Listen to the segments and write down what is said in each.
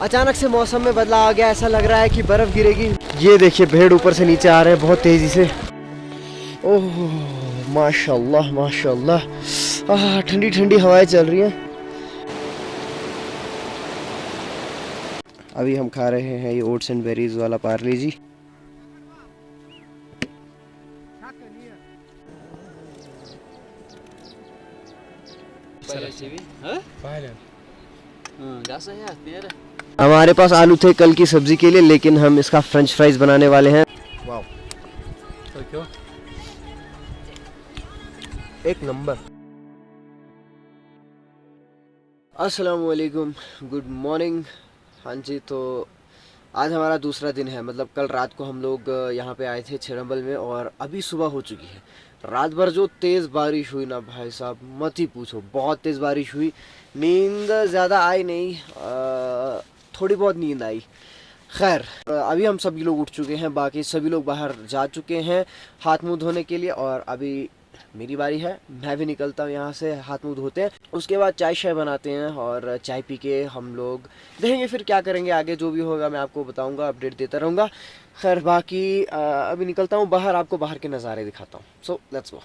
अचानक से मौसम में बदलाव आ गया, ऐसा लग रहा है कि बर्फ गिरेगी। ये देखिए भेड़ ऊपर से नीचे आ रहे हैं बहुत तेजी से। ओह माशाल्लाह माशाल्लाह, ठंडी ठंडी हवाएं चल रही हैं। अभी हम खा रहे हैं ये ओट्स एंड बेरीज वाला पार्ले जी। हमारे पास आलू थे कल की सब्जी के लिए, लेकिन हम इसका फ्रेंच फ्राइज बनाने वाले हैं। वाव, तो क्यों एक नंबर। अस्सलाम वालेकुम, गुड मॉर्निंग। हाँ जी, तो आज हमारा दूसरा दिन है। मतलब कल रात को हम लोग यहाँ पे आए थे छिरंबल में और अभी सुबह हो चुकी है। रात भर जो तेज़ बारिश हुई ना भाई साहब, मत ही पूछो, बहुत तेज़ बारिश हुई। नींद ज़्यादा आई नहीं, थोड़ी बहुत नींद आई। खैर अभी हम सभी लोग उठ चुके हैं, बाकी सभी लोग बाहर जा चुके हैं हाथ मुंह धोने के लिए, और अभी मेरी बारी है। मैं भी निकलता हूँ यहाँ से, हाथ मुंह धोते हैं, उसके बाद चाय शाय बनाते हैं और चाय पी के हम लोग देखेंगे फिर क्या करेंगे आगे। जो भी होगा मैं आपको बताऊँगा, अपडेट देता रहूँगा। खैर बाकी अभी निकलता हूँ बाहर, आपको बाहर के नज़ारे दिखाता हूँ। So let's go.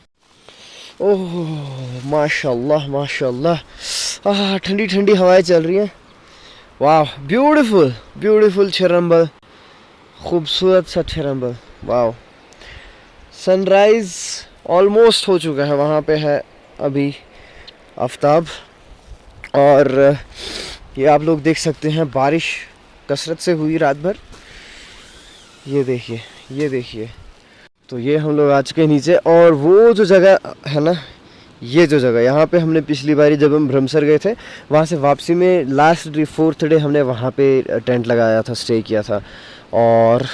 ओह माशाल्लाह माशाल्लाह, ठंडी ठंडी हवाएं चल रही हैं। वाह, ब्यूटीफुल ब्यूटीफुल छिरंबल, खूबसूरत सा छिरंबल। वाह, सनराइज़ ऑलमोस्ट हो चुका है। वहाँ पे है अभी आफ्ताब, और ये आप लोग देख सकते हैं बारिश कसरत से हुई रात भर। ये देखिए ये देखिए। तो ये हम लोग आ चुके हैं नीचे, और वो जो जगह है ना, ये जो जगह यहाँ पे हमने पिछली बारी जब हम भ्रमसर गए थे, वहाँ से वापसी में लास्ट 4th डे हमने वहाँ पे टेंट लगाया था, स्टे किया था। और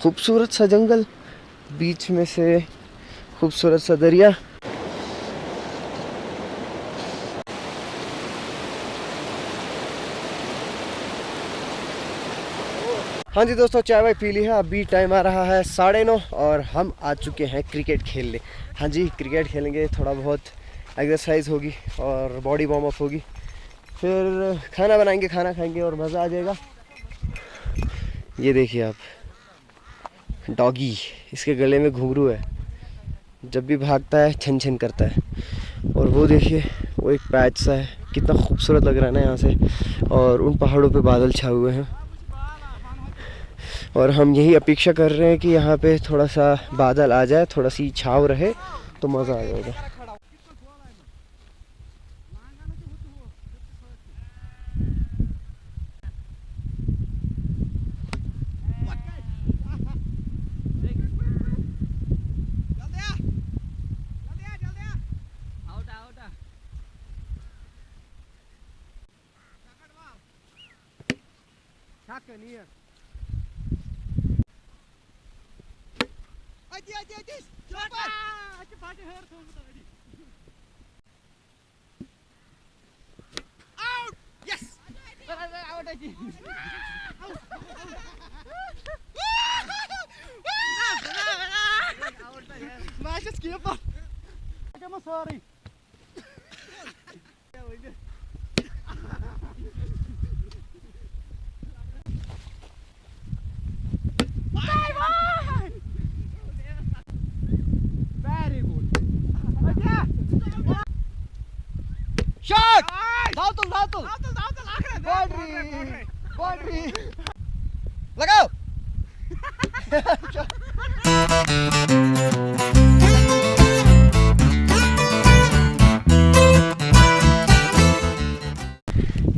खूबसूरत सा जंगल, बीच में से खूबसूरत सा दरिया। हाँ जी दोस्तों, चाय वाय पी ली है। अभी टाइम आ रहा है 9:30 और हम आ चुके हैं क्रिकेट खेलने। हाँ जी, क्रिकेट खेलेंगे, थोड़ा बहुत एक्सरसाइज होगी और बॉडी वार्म अप होगी, फिर खाना बनाएंगे, खाना खाएंगे और मज़ा आ जाएगा। ये देखिए आप, डॉगी, इसके गले में घुंघरू है, जब भी भागता है छन छन करता है। और वो देखिए, वो एक पैच सा है, कितना खूबसूरत लग रहा है ना यहाँ से। और उन पहाड़ों पे बादल छाए हुए हैं, और हम यही अपेक्षा कर रहे हैं कि यहाँ पे थोड़ा सा बादल आ जाए, थोड़ा सी छाव रहे तो मज़ा आ जाएगा। Sorry. Very good. Shot! Dautul. Boundary. लगाओ.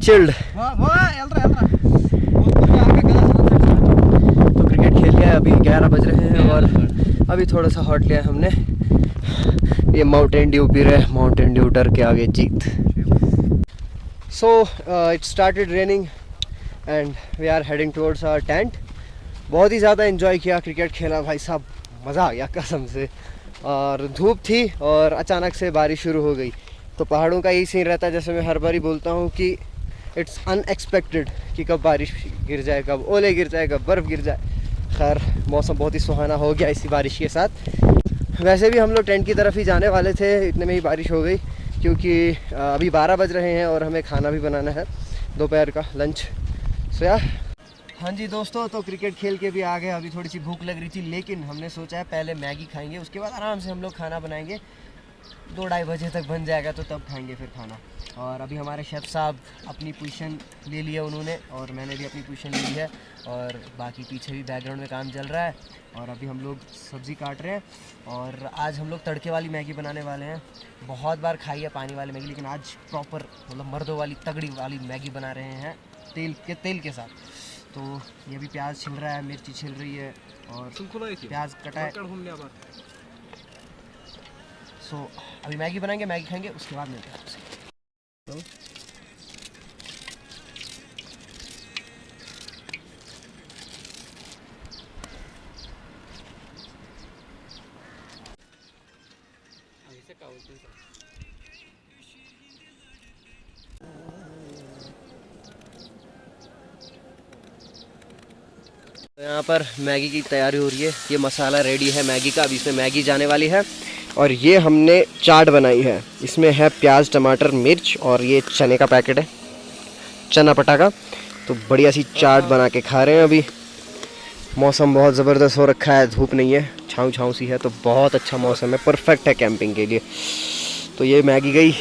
चिल्ड। तो क्रिकेट खेल लिया, अभी 11 बज रहे हैं और अभी थोड़ा सा हॉट लिया हमने। ये माउंटेन ड्यू पी रहे हैं, माउंटेन ड्यू डर के आगे जीत। So it started raining and we are heading towards our tent. बहुत ही ज़्यादा एंजॉय किया, क्रिकेट खेला भाई साहब, मज़ा आ गया कसम से। और धूप थी और अचानक से बारिश शुरू हो गई। तो पहाड़ों का यही सीन रहता है, जैसे मैं हर बारी बोलता हूँ कि इट्स अनएक्सपेक्टेड कि कब बारिश गिर जाए, कब ओले गिर जाए, कब बर्फ़ गिर जाए। खैर मौसम बहुत ही सुहाना हो गया इसी बारिश के साथ। वैसे भी हम लोग टेंट की तरफ ही जाने वाले थे, इतने में ही बारिश हो गई, क्योंकि अभी 12 बज रहे हैं और हमें खाना भी बनाना है दोपहर का लंच। सो यार हाँ जी दोस्तों, तो क्रिकेट खेल के भी आ गए। अभी थोड़ी सी भूख लग रही थी, लेकिन हमने सोचा है पहले मैगी खाएंगे, उसके बाद आराम से हम लोग खाना बनाएंगे। 2-2:30 बजे तक बन जाएगा तो तब खाएंगे फिर खाना। और अभी हमारे शेफ़ साहब अपनी पोजीशन ले लिया उन्होंने, और मैंने भी अपनी पोजीशन ले ली है, और बाकी पीछे भी बैकग्राउंड में काम चल रहा है। और अभी हम लोग सब्ज़ी काट रहे हैं, और आज हम लोग तड़के वाली मैगी बनाने वाले हैं। बहुत बार खाई है पानी वाली मैगी, लेकिन आज प्रॉपर मतलब मर्दों वाली तगड़ी वाली मैगी बना रहे हैं तेल के साथ। तो ये भी प्याज छिल रहा है, मिर्ची छिल रही है, और प्याज कटा है। सो अभी मैगी बनाएंगे, मैगी खाएंगे, उसके बाद मिलते हैं आपसे। तो यहाँ पर मैगी की तैयारी हो रही है। ये मसाला रेडी है मैगी का, अभी इसमें मैगी जाने वाली है। और ये हमने चाट बनाई है, इसमें है प्याज, टमाटर, मिर्च, और ये चने का पैकेट है, चना पटाखा। तो बढ़िया सी चाट बना के खा रहे हैं अभी। मौसम बहुत ज़बरदस्त हो रखा है, धूप नहीं है, छाँव छाँव सी है, तो बहुत अच्छा मौसम है, परफेक्ट है कैंपिंग के लिए। तो ये मैगी गई।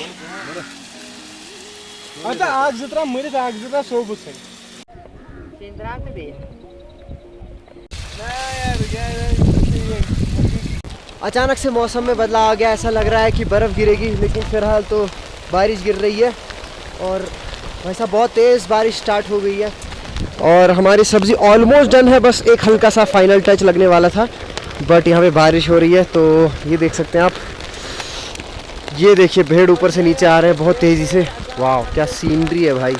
अचानक से मौसम में बदलाव आ गया, ऐसा लग रहा है कि बर्फ़ गिरेगी, लेकिन फ़िलहाल तो बारिश गिर रही है। और वैसा बहुत तेज़ बारिश स्टार्ट हो गई है, और हमारी सब्ज़ी ऑलमोस्ट डन है, बस एक हल्का सा फाइनल टच लगने वाला था। बट यहाँ पे बारिश हो रही है, तो ये देख सकते हैं आप। ये देखिए भेड़ ऊपर से नीचे आ रहे हैं बहुत तेज़ी से। वाह क्या सीनरी है भाई।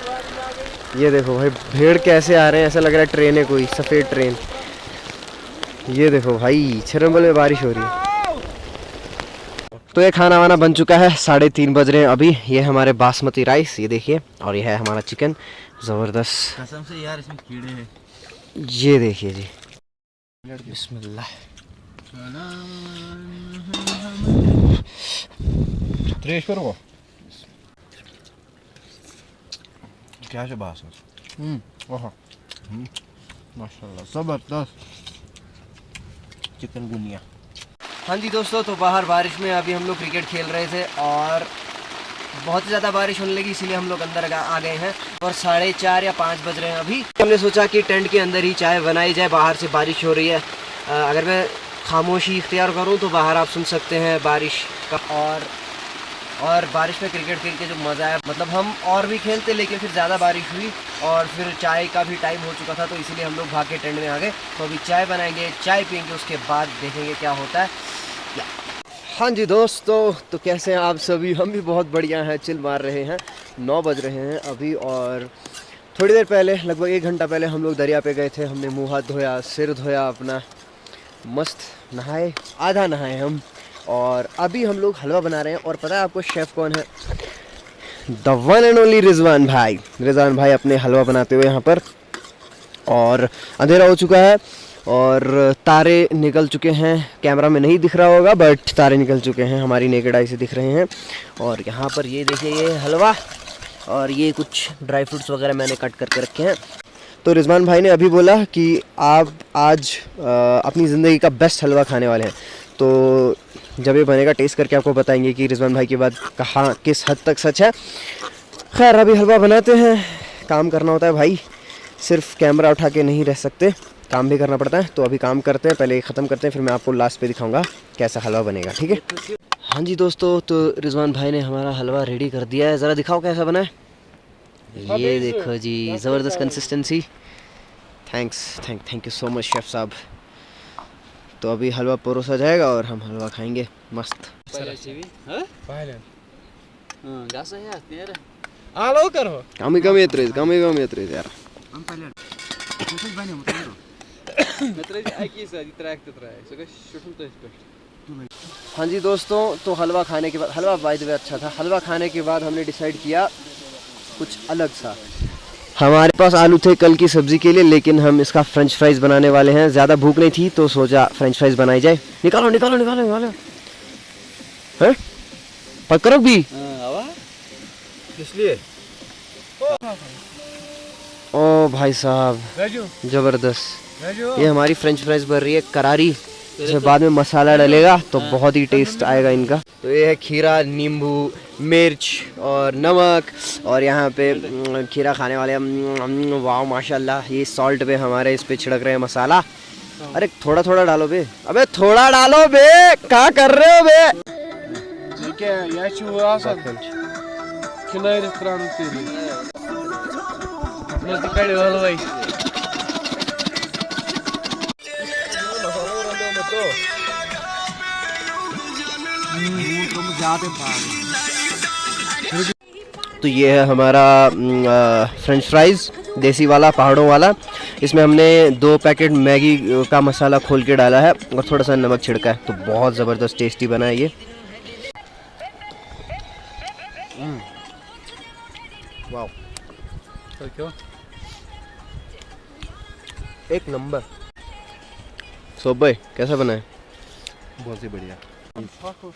ये देखो भाई भेड़ कैसे आ रहे हैं, ऐसा लग रहा है ट्रेन है, कोई सफ़ेद ट्रेन। ये देखो भाई छिरंबल में बारिश हो रही है। तो ये खाना वाना बन चुका है, 3:30 बज रहे हैं अभी। ये हमारे बासमती राइस, ये देखिए, और ये है हमारा चिकन, ज़बरदस्त कसम से यार, इसमें कीड़े हैं। ये देखिए जी, बिस्मिल्लाह। क्या बात है, माशाल्लाह ज़बरदस्त चिकन गुनिया। हाँ जी दोस्तों, तो बाहर बारिश में अभी हम लोग क्रिकेट खेल रहे थे, और बहुत ही ज़्यादा बारिश होने लगी, इसीलिए हम लोग अंदर आ गए हैं। और 4:30 या 5 बज रहे हैं अभी। हमने सोचा कि टेंट के अंदर ही चाय बनाई जाए, बाहर से बारिश हो रही है। अगर मैं खामोशी इख्तियार करूँ तो बाहर आप सुन सकते हैं बारिश का। और बारिश में क्रिकेट खेल के जो मज़ा है, मतलब हम और भी खेलते, लेकिन फिर ज़्यादा बारिश हुई, और फिर चाय का भी टाइम हो चुका था, तो इसीलिए हम लोग भाग के टेंट में आ गए। तो अभी चाय बनाएंगे, चाय पियेंगे, उसके बाद देखेंगे क्या होता है। हाँ जी दोस्तों, तो कैसे हैं आप सभी? हम भी बहुत बढ़िया हैं, चिल मार रहे हैं। 9 बज रहे हैं अभी, और थोड़ी देर पहले, लगभग 1 घंटा पहले हम लोग दरिया पे गए थे। हमने मुँह हाथ धोया, सिर धोया अपना, मस्त नहाए, आधा नहाए हम। और अभी हम लोग हलवा बना रहे हैं। और पता है आपको शेफ़ कौन है? The one and only Rizwan भाई। रिजवान भाई अपने हलवा बनाते हुए यहाँ पर। और अंधेरा हो चुका है, और तारे निकल चुके हैं। कैमरा में नहीं दिख रहा होगा, बट तारे निकल चुके हैं, हमारी नेकेड आई से दिख रहे हैं। और यहाँ पर ये देखिए, ये हलवा, और ये कुछ ड्राई फ्रूट्स वगैरह मैंने कट करके रखे हैं। तो रिजवान भाई ने अभी बोला कि आप आज अपनी ज़िंदगी का बेस्ट हलवा खाने वाले हैं। तो जब ये बनेगा टेस्ट करके आपको बताएंगे कि रिजवान भाई की बात कहाँ किस हद तक सच है। खैर अभी हलवा बनाते हैं, काम करना होता है भाई, सिर्फ कैमरा उठा के नहीं रह सकते, काम भी करना पड़ता है। तो अभी काम करते हैं, पहले ये ख़त्म करते हैं, फिर मैं आपको लास्ट पे दिखाऊंगा कैसा हलवा बनेगा, ठीक है? हाँ जी दोस्तों, तो रिजवान भाई ने हमारा हलवा रेडी कर दिया है। ज़रा दिखाओ कैसा बना है। ये देखो जी, ज़बरदस्त consistency. Thank you so much chef साहब। तो अभी हलवा परोसा जाएगा और हम हलवा खाएंगे मस्त। कमी येत यार। हाँ जी दोस्तों, तो हलवा खाने के बाद, हलवा बाय द वे अच्छा था, हलवा खाने के बाद हमने डिसाइड किया कुछ अलग सा। हमारे पास आलू थे कल की सब्ज़ी के लिए, लेकिन हम इसका फ्रेंच फ्राइज़ बनाने वाले हैं। ज़्यादा भूख नहीं थी तो सोचा फ्रेंच फ्राइज़ बनाई जाए। निकालो निकालो निकालो निकालो, हैं पकड़ो भी इसलिए। ओ भाई साहब जबरदस्त। ये हमारी फ्रेंच फ्राइज बन रही है करारी, इसमें बाद में मसाला डलेगा तो बहुत ही टेस्ट आएगा इनका। तो ये है खीरा, नींबू, मिर्च और नमक, और यहाँ पे खीरा खाने वाले हम, वाह माशाल्लाह। ये सॉल्ट पे हमारे इस पे छिड़क रहे हैं मसाला। अरे थोड़ा थोड़ा डालो बे, अबे थोड़ा डालो बे, क्या कर रहे हो बे? ठीक है, ये चूहा सब खिलाए त्राण तेरी मस्त कड़े वाला भाई। तो ये है हमारा फ्रेंच फ्राइज़ देसी वाला, पहाड़ों वाला। इसमें हमने 2 पैकेट मैगी का मसाला खोल के डाला है और थोड़ा सा नमक छिड़का है, तो बहुत ज़बरदस्त टेस्टी बना है ये। वाह, तो क्यों एक नंबर। सो भाई कैसा बना है? बहुत ही बढ़िया।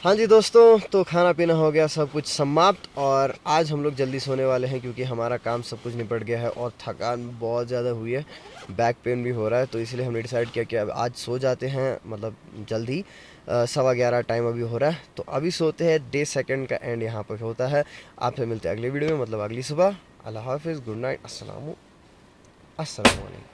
हाँ जी दोस्तों, तो खाना पीना हो गया, सब कुछ समाप्त, और आज हम लोग जल्दी सोने वाले हैं क्योंकि हमारा काम सब कुछ निपट गया है और थकान बहुत ज़्यादा हुई है, बैक पेन भी हो रहा है। तो इसलिए हमने डिसाइड किया कि अब आज सो जाते हैं, मतलब जल्दी। 11:15 टाइम अभी हो रहा है, तो अभी सोते हैं। डे सेकंड का एंड यहाँ पर होता है। आपसे मिलते हैं अगले वीडियो में, मतलब अगली सुबह। अल्लाह हाफिज़, गुड नाइट, अस्सलाम वालेकुम।